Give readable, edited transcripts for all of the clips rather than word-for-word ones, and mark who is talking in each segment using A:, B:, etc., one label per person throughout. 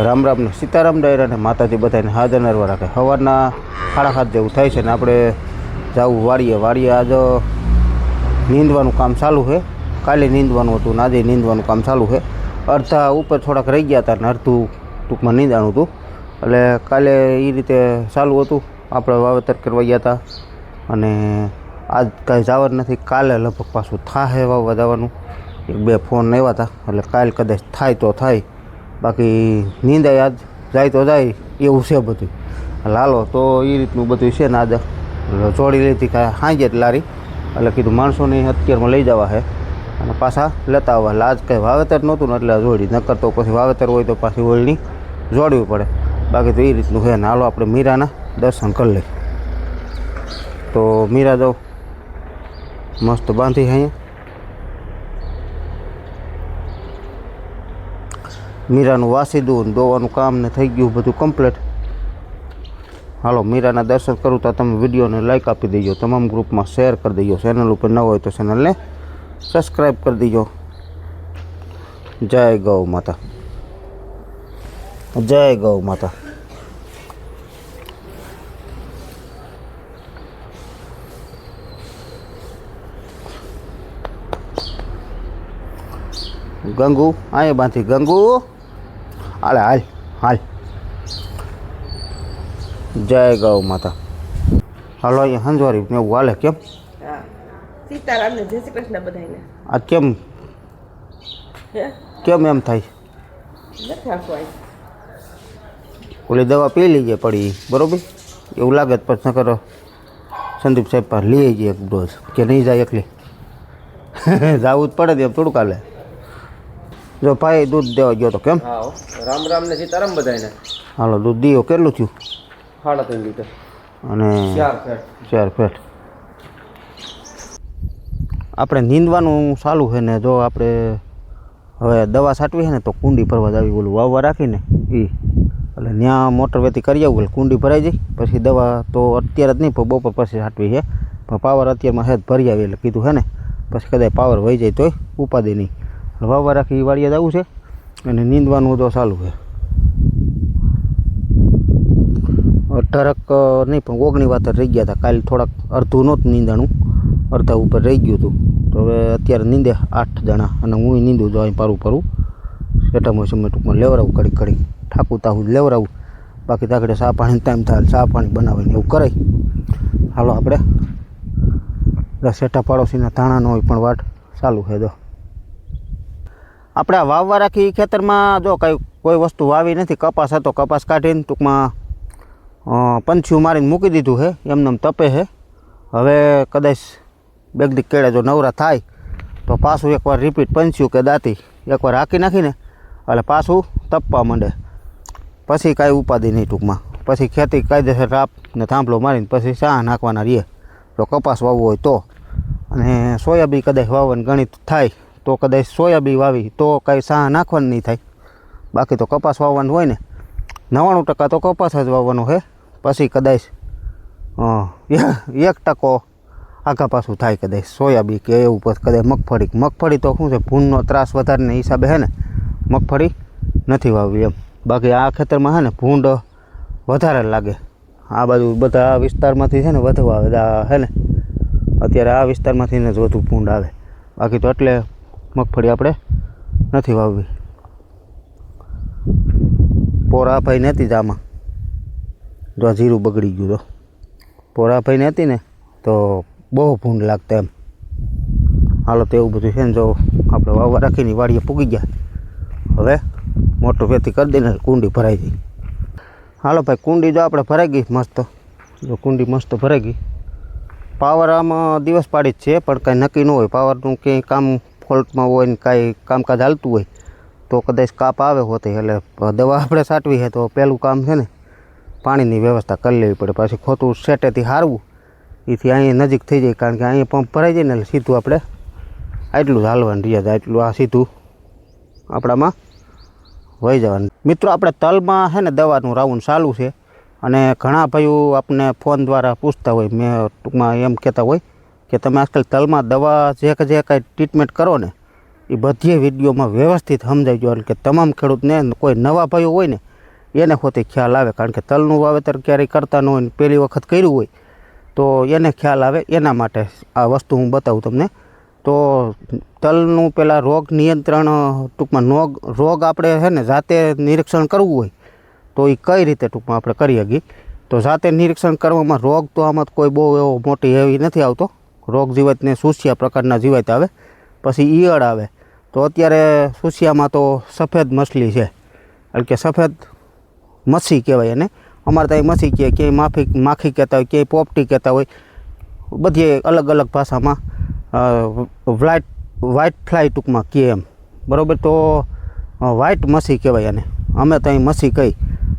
A: રામ રામ ને સીતારામ ડાયરા ને માતાજી બધાને હાજર નરવા રાખે. સવારના 7:30 જેવું થાય છે ને આપણે જવું વાડીએ. આજ નીંદવાનું કામ ચાલુ છે. કાલે નીંદવાનું હતું ને આજે નીંદવાનું કામ ચાલુ છે. અડધા ઉપર થોડાક રહી ગયા હતા ને અડધું ટૂંકમાં નીંદાણું હતું. એટલે કાલે એ રીતે ચાલુ હતું. આપણે વાવેતર કરવા ગયા હતા અને આજ કાંઈ જવાનું નથી. કાલે લગભગ પાછું થાહે વાવવા જવાનું. 1-2 ફોન આવ્યા હતા એટલે કાલે કદાચ થાય તો થાય, બાકી નીંદાય આજ જાય તો જાય એવું છે બધું. લાલો તો એ રીતનું બધું છે ને આજે જોડી લીધી કાંઈ સાંજે જ લારી, એટલે કીધું માણસોને અત્યારમાં લઈ જવા છે અને પાછા લેતા આવવા. એટલે આજ કંઈ વાવેતર નહોતું ને એટલે જોડી, નકર તો પછી વાવેતર હોય તો પાછી ઓળણી જોડવી પડે. બાકી તો એ રીતનું છે ને. હાલો આપણે મીરાના દર્શન કરી લઈએ. તો મીરા જાઓ મસ્ત બાંધી અહીંયા. મીરાનું વાસી દઉં દોવાનું કામ ને થઈ ગયું બધું કમ્પ્લીટ. હાલો મીરાના દર્શન કરું તો તમે વિડીયોને લાઈક આપી દેજો, તમામ ગ્રુપમાં શેર કરી દેજો. ચેનલ ઉપર ન હોય તો ચેનલને સબસ્ક્રાઈબ કરી દેજો. જય ગૌ માતા, જય ગૌ માતા. ગંગુ અહીંયા બાંધી. ગંગુ હાલે હાલ હાલ. જય ગૌ માતા. હાલો અહીંયા હંજવારી ને એવું હાલે. કેમ
B: સીતારામ ને જય શ્રી કૃષ્ણ બધાને.
A: આ કેમ કેમ એમ થાય? ઓલી દવા પી લીજે પડી બરોબર એવું લાગે પછી નકર સંદીપ સાહેબ પાસે લઈ જઈએ એક ડોઝ, કે નહીં જાય એકલી જવું જ પડે એમ થોડુંક હાલે. જો ભાઈ દૂધ દેવા ગયો તો કેમ?
C: રામ રામ ને સીતારામ બધાને.
A: હાલો દૂધ દીવો કેટલું થયું?
C: 3.5 લીટર
A: અને 4 ફેટ. આપણે નીંદવાનું ચાલુ છે ને. જો આપણે હવે દવા છાંટવી છે ને તો કુંડી ભરવા જાવી. ઓલું વાવવા રાખીને એ એટલે ત્યાં મોટર વેતી કરી આવું એટલે કુંડી ભરાઈ જાય. પછી દવા તો અત્યારે જ નહીં પણ બપોર પછી છાંટવી છે. પણ પાવર અત્યારમાં હેજ ભરી આવી એટલે કીધું છે ને પછી કદાચ પાવર વહી જાય તોય ઉપાધિ નહીં. વાવવા રાખી વાડીએ જવું છે અને નીંદવાનું તો ચાલુ છે. ઢરક નહીં પણ ઓગણી વાતર રહી ગયા હતા. કાલે થોડાક અડધું નહોતું નીંદાણું, અડધા ઉપર રહી ગયું હતું. તો હવે અત્યારે નીંદે 8 જણા અને હું નીંદું જો અહીં પારું સેટામાં સમય ટૂંકમાં લેવડાવું ઘડી ઠાકું તાહું જ લેવડાવું. બાકી તાકડે ચા પાણી ટાઈમ થાય ચા પાણી બનાવીને એવું કરાય. હાલો આપણે સેટા પાડોશીના ધાણા ન હોય પણ વાટ ચાલુ છે. જો આપણે આ વાવવા રાખી ખેતરમાં જો કોઈ વસ્તુ વાવી નથી. કપાસ હતો, કપાસ કાઢીને ટૂંકમાં પંછીઓ મારીને મૂકી દીધું છે. એમને તપે છે. હવે કદાચ બેગદી કેળે જો નવરા થાય તો પાછું એકવાર રિપીટ પંછીઓ કે દાંતી એકવાર હાંકી નાખીને એટલે પાછું તપવા માંડે. પછી કાંઈ ઉપાધિ નહીં ટૂંકમાં. પછી ખેતી કાયદેસર રાપ ને થાંભલો મારીને પછી ચા નાખવાના રહીએ જો કપાસ વાવવો હોય તો. અને સોયાબીન કદાચ વાવવાનું ગણિત થાય તો કદાચ સોયાબીન વાવી તો કાંઈ ચા નાખવાનું નહીં થાય. બાકી તો કપાસ વાવવાનું હોય ને 99% તો કપાસ જ વાવવાનો છે. પછી કદાચ 1% આગા પાછું થાય કદાચ સોયાબીન કે એવું. પછી કદાચ મગફળી તો શું છે ભૂનનો ત્રાસ વધારેને હિસાબે છે ને મગફળી નથી વાવવી એમ. બાકી આ ખેતરમાં છે ને ભૂંડ વધારે લાગે. આ બાજુ બધા આ વિસ્તારમાંથી છે ને વધુ આવે છે ને. અત્યારે આ વિસ્તારમાંથી ને જ વધુ ભૂંડ આવે. બાકી તો એટલે મગફળી આપણે નથી વાવવી. પોરા ભાઈ નહોતી જ આમાં. જો જીરું બગડી ગયું. તો પોરા ભાઈ નહોતી ને તો બહુ ભૂંડ લાગતા એમ. હાલો તો એવું બધું છે ને. જો આપણે વાવવા રાખીને વાડીએ પૂગી ગયા. હવે મોટર વેતી કરી દઈને કુંડી ભરાઈ ગઈ. હાલો ભાઈ કુંડી જો આપણે ભરાઈ ગઈ મસ્ત. જો કુંડી મસ્ત ભરાઈ ગઈ. પાવર આમાં દિવસ પાડી જ છે પણ કાંઈ નક્કી ન હોય. પાવરનું ક્યાંય કામ ફોલ્ટમાં હોય ને કાંઈ કામકાજ હાલતું હોય તો કદાચ કાપ આવે હોતી. એટલે દવા આપણે છાંટવી છે તો પહેલું કામ છે ને પાણીની વ્યવસ્થા કરી લેવી પડે. પાછી ખોટું સેટેથી હારવું એથી અહીંયા નજીક થઈ જાય. કારણ કે અહીંયા પંપ ભરાઈ જાય ને એટલે સીધું આપણે આટલું જ હાલવાનું રહ્યા જાય. આટલું આ સીધું આપણામાં વહી જવાનું. મિત્રો આપણે તલમાં છે ને દવાનું રાઉન્ડ ચાલુ છે અને ઘણા ભાઈઓ આપણને ફોન દ્વારા પૂછતા હોય. મેં ટૂંકમાં એમ કહેતા હોય કે તમે આજકાલ તલમાં દવા જે કાંઈ ટ્રીટમેન્ટ કરો ને એ બધી વિડીયોમાં વ્યવસ્થિત સમજાઈ ગયો. એટલે કે તમામ ખેડૂતને કોઈ નવા ભાઈઓ હોય ને એને પોતે ખ્યાલ આવે, કારણ કે તલનું વાવેતર ક્યારેય કરતા ન હોય ને પહેલી વખત કર્યું હોય તો એને ખ્યાલ આવે. એના માટે આ વસ્તુ હું બતાવું તમને. તો તલનું પહેલાં રોગ નિયંત્રણ, ટૂંકમાં રોગ આપણે છે ને જાતે નિરીક્ષણ કરવું હોય તો એ કઈ રીતે ટૂંકમાં આપણે કરી શકીએ. તો જાતે નિરીક્ષણ કરવામાં રોગ તો આમાં કોઈ બહુ એવો મોટી એવી નથી આવતો. રોગ જીવાતને સુસિયા પ્રકારના જીવાત આવે, પછી ઈયળ આવે. તો અત્યારે સુસિયામાં તો સફેદ મછલી છે, એટલે કે સફેદ મચ્છી કહેવાય એને. અમારે ત્યાં મચ્છી કહે, ક્યાંય માખી કહેતા હોય, ક્યાંય પોપટી કહેતા હોય, બધી અલગ અલગ ભાષામાં વ્હાઇટ ફ્લાય ટૂંકમાં કહે એમ, બરાબર. તો વ્હાઇટ મચ્છી કહેવાય એને, અમે ત્યાં મચ્છી કહી.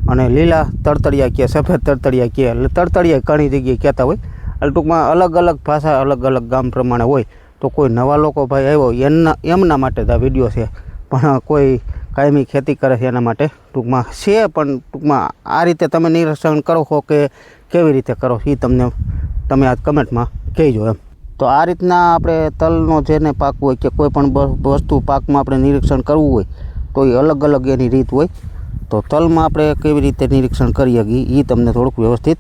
A: અને લીલા તડતડિયા કહે, સફેદ તડતડિયા કહે, એટલે તડતડિયા ઘણી જગ્યાએ કહેતા હોય. એટલે ટૂંકમાં અલગ અલગ ભાષા અલગ અલગ ગામ પ્રમાણે હોય. તો કોઈ નવા લોકો ભાઈ આવ્યો એમના માટે જ આ વિડીયો છે, પણ કોઈ કાયમી ખેતી કરે છે એના માટે ટૂંકમાં છે. પણ ટૂંકમાં આ રીતે તમે નિરીક્ષણ કરો છો કે કેવી રીતે કરો એ તમે આ કમેન્ટમાં કહેજો એમ. તો આ રીતના આપણે તલનો જેને પાક હોય કે કોઈ પણ વસ્તુ પાકમાં આપણે નિરીક્ષણ કરવું હોય તો એ અલગ અલગ એની રીત હોય. તો તલમાં આપણે કેવી રીતે નિરીક્ષણ કરી શકીએ એ તમને થોડુંક વ્યવસ્થિત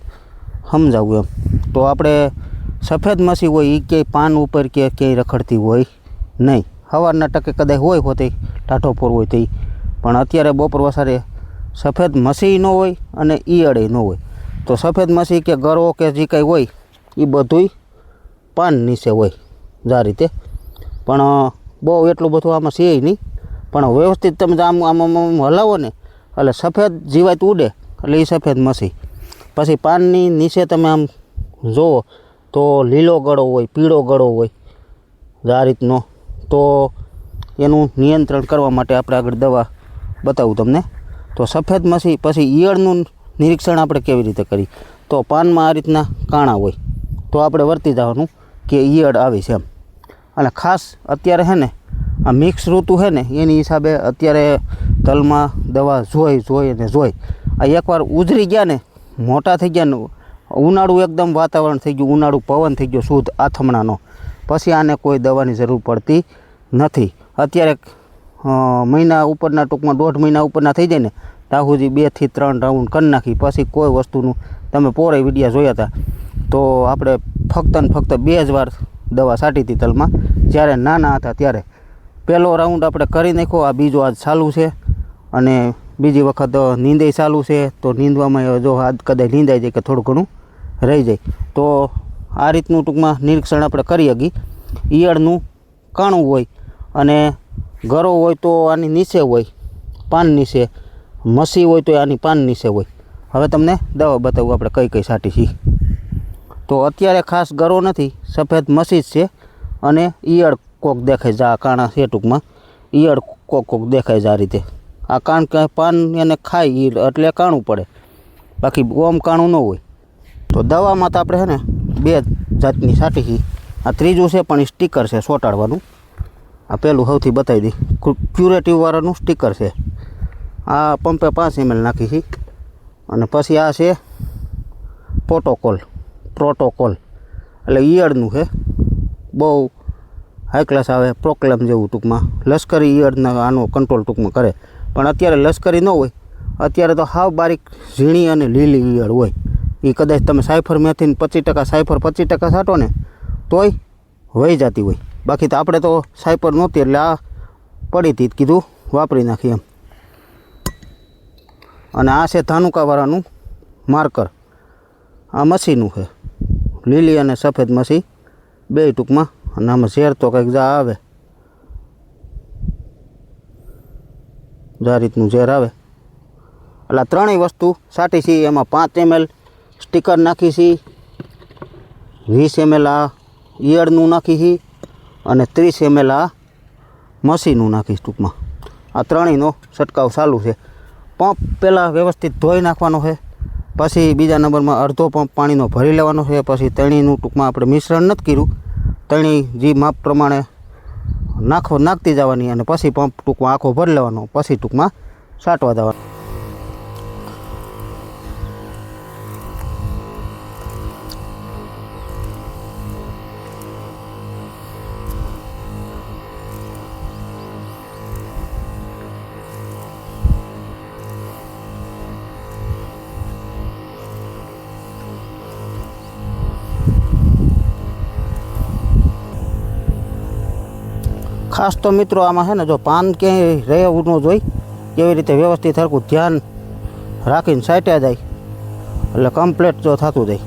A: સમજાવું એમ. તો આપણે સફેદ મચ્છી હોય એ ક્યાંય પાન ઉપર કે ક્યાંય રખડતી હોય નહીં. સવારના ટકે કદાચ હોય હોતે ટાઢોપોર હોય તે, પણ અત્યારે બપોર વસારે સફેદ મચ્છી ન હોય અને ઈયળે ન હોય. તો સફેદ મચ્છી કે ગરો કે જે કંઈ હોય એ બધુંય પાન નીચે હોય આ રીતે. પણ બહુ એટલું બધું આમાં છે નહીં, પણ વ્યવસ્થિત તમે આમ આમ આમ હલાવો ને એટલે સફેદ જીવાત ઉડે એટલે એ સફેદ મચ્છી. પછી પાનની નીચે તમે આમ જુઓ તો લીલો ગળો હોય, પીળો ગળો હોય આ રીતનો. તો એનું નિયંત્રણ કરવા માટે આપણે આગળ દવા બતાવું તમને. તો સફેદ મચ્છી પછી ઈયળનું નિરીક્ષણ આપણે કેવી રીતે કરી. તો પાનમાં આ રીતના કાણા હોય તો આપણે વર્તી જવાનું કે ઈયળ આવી છે એમ. અને ખાસ અત્યારે છે ને આ મિક્સ ઋતુ છે ને એની હિસાબે અત્યારે તલમાં દવા જોઈ. આ એકવાર ઉજરી ગયા ને, મોટા થઈ ગયા ને, ઉનાળું એકદમ વાતાવરણ થઈ ગયું, ઉનાળું પવન થઈ ગયો શુદ્ધ આથમણાનો, પછી આને કોઈ દવાની જરૂર પડતી નથી. અત્યારે મહિના ઉપરના ટૂંકમાં 1.5 મહિના ઉપરના થઈ જાય ને ત્યાં સુધી 2 થી 3 રાઉન્ડ કરી નાખી. પછી કોઈ વસ્તુનું તમે પોરે વિડીયા જોયા હતા તો આપણે ફક્ત ને ફક્ત 2 જ વાર દવા છાંટી હતી તલમાં, જ્યારે નાના હતા ત્યારે. પહેલો રાઉન્ડ આપણે કરી નાખ્યો, આ બીજો આજ ચાલુ છે અને બીજી વખત નીંદાઈ ચાલુ છે. તો નીંદવામાં જો આજ કદાચ નીંદાઈ જાય કે થોડું ઘણું રહી જાય. તો આ રીતનું ટૂંકમાં નિરીક્ષણ આપણે કરી શકીએ. ઈયળનું કાણું હોય અને ગરો હોય તો આની નીચે હોય, પાન નીચે. મચ્છી હોય તો આની પાન નીચે હોય. હવે તમને દવા બતાવું આપણે કઈ કઈ છાંટી છે. તો અત્યારે ખાસ ગરો નથી, સફેદ મચ્છી જ છે અને ઈયળ કોક દેખાય છે. આ કાણા છે ટૂંકમાં, ઈયળ કોક દેખાય છે આ રીતે. આ કાણ કે પાન એને ખાય એટલે કાણું પડે, બાકી ઓમ કાણું ન હોય. તો દવામાં તો આપણે છે ને 2 જાતની છાંટી છે. આ ત્રીજું છે પણ એ સ્ટીકર છે ચોંટાડવાનું. આ પહેલું સૌથી બતાવી દઈ, ક્યુરેટિવવાળાનું સ્ટીકર છે. આ પંપે 5 ml નાખી છે. અને પછી આ છે પ્રોટોકોલ એટલે ઈયળનું છે, બહુ હાઈ ક્લાસ આવે, પ્રોક્લેમ જેવું ટૂંકમાં. લશ્કરી ઈયળના આનો કંટ્રોલ ટૂંકમાં કરે. પણ અત્યારે લશ્કરી ન હોય, અત્યારે તો હાવ બારીક ઝીણી અને લીલી ઈયળ હોય. એ કદાચ તમે સાયફર મેથીને 25%, સાયફર 25% છાંટો ને તોય વહી જતી હોય. બાકી તો આપણે તો સાયફર નહોતી એટલે આ પડી હતી, કીધું વાપરી નાખી એમ. અને આ છે ધાનુકાવાળાનું માર્કર. આ મચ્છીનું છે, લીલી અને સફેદ મચ્છી બે ટૂંકમાં. અને આમાં ઝેર તો કંઈક જા આવે, આ રીતનું ઝેર આવે. એટલે ત્રણેય વસ્તુ છાંટી છે. એમાં 5 ml સ્ટીકર નાખી છે, 20 ml આ ઈયળનું નાખી છે અને 30 ml આ મચ્છીનું નાખીશ ટૂંકમાં. આ ત્રણેયનો છંટકાવ ચાલુ છે. પંપ પહેલાં વ્યવસ્થિત ધોઈ નાખવાનો છે, પછી બીજા નંબરમાં અડધો પંપ પાણીનો ભરી લેવાનો છે. પછી તણીનું ટૂંકમાં આપણે મિશ્રણ નથી કર્યું, તણી જે માપ પ્રમાણે નાખતી જવાની અને પછી પંપ ટૂંકમાં આખો ભરી લેવાનો, પછી ટૂંકમાં છાંટવા દેવાનો. ખાસ તો મિત્રો આમાં છે ને જો પાન ક્યાંય રહેવું ન જોઈ કેવી રીતે વ્યવસ્થિત હરખું ધ્યાન રાખીને સાટ્યા જાય એટલે કમ્પ્લીટ જો થતું જાય.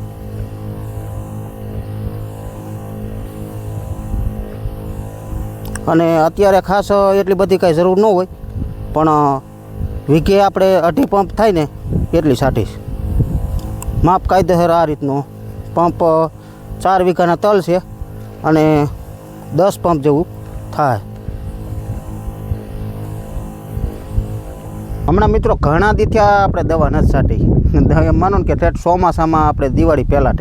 A: અને અત્યારે ખાસ એટલી બધી કાંઈ જરૂર ન હોય પણ વીઘે આપણે 2.5 પંપ થાય ને એટલી સાટીશ. માપ કાયદેસર આ રીતનો પંપ 4 વીઘાના તલ છે અને 10 પંપ જેવું થાય. હમણાં મિત્રો ઘણા દી થયા આપણે દવા નથી સાટી. એમ માનો ને કે ઠેઠ ચોમાસામાં આપણે દિવાળી પહેલાં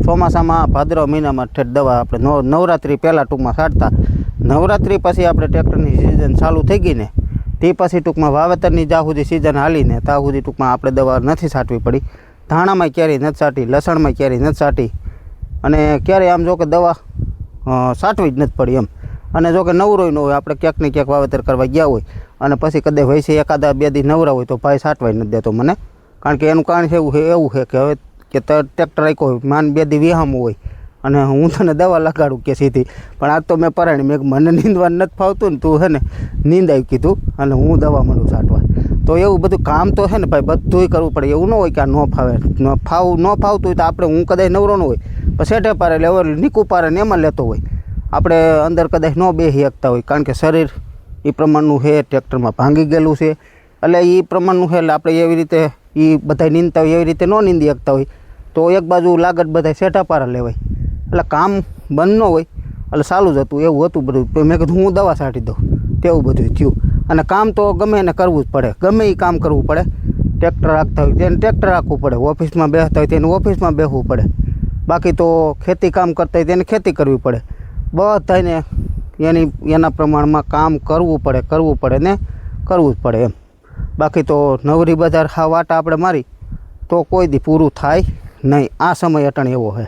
A: ચોમાસામાં ભાદરવા મહિનામાં ઠેઠ દવા આપણે નવરાત્રિ પહેલાં ટૂંકમાં સાટતા. નવરાત્રિ પછી આપણે ટ્રેક્ટરની સિઝન ચાલુ થઈ ગઈ ને તે પછી ટૂંકમાં વાવેતરની જ્યાં સુધી સિઝન હાલીને ત્યાં સુધી ટૂંકમાં આપણે દવા નથી સાટવી પડી. ધાણામાં ક્યારેય નથી સાટી, લસણમાં ક્યારેય નથી સાટી અને ક્યારેય આમ જો કે દવા સાટવી જ નથી પડી એમ. અને જો કે નવરોય ન હોય, આપણે ક્યાંક ને ક્યાંક વાવેતર કરવા ગયા હોય અને પછી કદાચ વૈસે એકાદા 2 દી નવરા હોય તો ભાઈ સાટવાય નથી દેતો મને. કારણ કે એનું કારણ છે એવું છે કે હવે કે ટ્રેક્ટર રાખ્યો હોય માન 2 દી વિહામું હોય અને હું તને દવા લગાડું કે સીધી, પણ આજ તો મેં પરાણી મેં મને નીંદવાનું નથી ફાવતું ને તું છે ને નીંદાવી કીધું અને હું દવા માંડું છાંટવા. તો એવું બધું કામ તો છે ને ભાઈ બધુંય કરવું પડે. એવું ન હોય કે આ ન ફાવતું હોય તો આપણે હું કદાચ નવરો ન હોય પણ સેઠે પારે એટલે હવે નીકું પારે ને એમાં લેતો હોય. આપણે અંદર કદાચ ન બેસી શકતા હોય કારણ કે શરીર એ પ્રમાણનું છે, ટ્રેક્ટરમાં ભાંગી ગયેલું છે એટલે એ પ્રમાણનું છે. એટલે આપણે એવી રીતે એ બધા નીંદતા હોય એવી રીતે ન નીંદી શકતા હોય તો એક બાજુ લાગત બધા સેઠા પારા લેવાય એટલે કામ બંધ ન હોય એટલે ચાલુ જ હતું. એવું હતું બધું. મેં કીધું હું દવા છાંટી દઉં તેવું બધું થયું. અને કામ તો ગમે એને કરવું જ પડે, ગમે એ કામ કરવું પડે. ટ્રેક્ટર રાખતા હોય તેને ટ્રેક્ટર રાખવું પડે, ઓફિસમાં બેસતા હોય તેને ઓફિસમાં બેસવું પડે, બાકી તો ખેતી કામ કરતા હોય તેને ખેતી કરવી પડે. બધાને એના પ્રમાણમાં કામ કરવું પડે ને કરવું જ પડે એમ. બાકી તો નવરી બજાર હા વાટા આપણે મારી તો કોઈ દી પૂરું થાય નહીં. આ સમય અટણ એવો છે.